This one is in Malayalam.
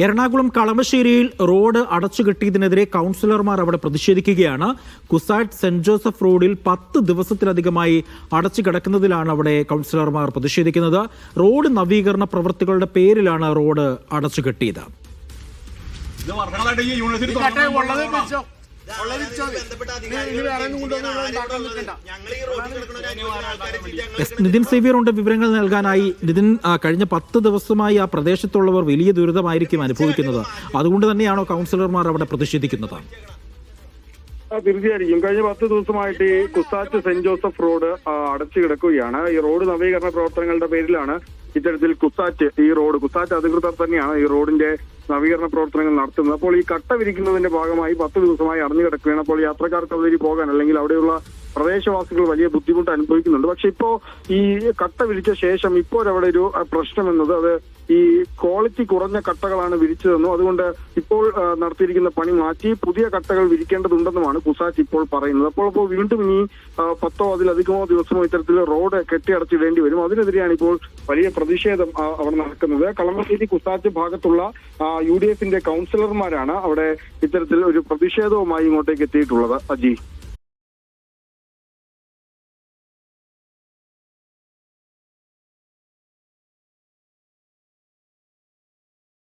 എറണാകുളം കളമശ്ശേരിയിൽ റോഡ് അടച്ചുകെട്ടിയതിനെതിരെ കൗൺസിലർമാർ അവിടെ പ്രതിഷേധിക്കുകയാണ്. കുസാറ്റ് സെന്റ് ജോസഫ് റോഡിൽ 10 ദിവസത്തിലധികമായി അടച്ചു കിടക്കുന്നതിലാണ് അവിടെ കൗൺസിലർമാർ പ്രതിഷേധിക്കുന്നത്. റോഡ് നവീകരണ പ്രവൃത്തികളുടെ പേരിലാണ് റോഡ് അടച്ചുകെട്ടിയത്. നിതിൻ സേവ്യറുണ്ട് വിവരങ്ങൾ നൽകാനായി. നിതിൻ, കഴിഞ്ഞ 10 ദിവസമായി ആ പ്രദേശത്തുള്ളവർ വലിയ ദുരിതമായിരിക്കും അനുഭവിക്കുന്നത്. അതുകൊണ്ട് തന്നെയാണോ കൗൺസിലർമാർ അവിടെ പ്രതിഷേധിക്കുന്നത്? തീർച്ചയായിരിക്കും. കഴിഞ്ഞ 10 ദിവസമായിട്ട് ഈ കുസാറ്റ് സെന്റ് ജോസഫ് റോഡ് അടച്ചു കിടക്കുകയാണ്. ഈ റോഡ് നവീകരണ പ്രവർത്തനങ്ങളുടെ പേരിലാണ് ഇത്തരത്തിൽ കുസാറ്റ് അധികൃതർ തന്നെയാണ് ഈ റോഡിന്റെ നവീകരണ പ്രവർത്തനങ്ങൾ നടത്തുന്നത്. അപ്പോൾ ഈ കട്ട വിരിക്കുന്നതിന്റെ ഭാഗമായി 10 ദിവസമായി അടഞ്ഞു കിടക്കുകയാണ്. അപ്പോൾ യാത്രക്കാർക്ക് അതുവഴി പോകാൻ അല്ലെങ്കിൽ അവിടെയുള്ള പ്രദേശവാസികൾ വലിയ ബുദ്ധിമുട്ട് അനുഭവിക്കുന്നുണ്ട്. പക്ഷെ ഇപ്പോ ഈ കട്ട വിരിച്ച ശേഷം ഇപ്പോൾ അവിടെ ഒരു പ്രശ്നം എന്നത് അത് ഈ ക്വാളിറ്റി കുറഞ്ഞ കട്ടകളാണ് വിരിച്ചതെന്നും അതുകൊണ്ട് ഇപ്പോൾ നടത്തിയിരിക്കുന്ന പണി മാറ്റി പുതിയ കട്ടകൾ വിരിക്കേണ്ടതുണ്ടെന്നുമാണ് കുസാറ്റ് ഇപ്പോൾ പറയുന്നത്. അപ്പോൾ വീണ്ടും ഇനി 10 അതിലധികമോ ദിവസമോ ഇത്തരത്തിൽ റോഡ് കെട്ടിയടച്ചിടേണ്ടി വരും. അതിനെതിരെയാണ് ഇപ്പോൾ വലിയ പ്രതിഷേധം അവിടെ നടക്കുന്നത്. കളമശ്ശേരി കുസാറ്റ് ഭാഗത്തുള്ള UDF കൗൺസിലർമാരാണ് അവിടെ ഇത്തരത്തിൽ ഒരു പ്രതിഷേധവുമായി ഇങ്ങോട്ടേക്ക് എത്തിയിട്ടുള്ളത്. അജി.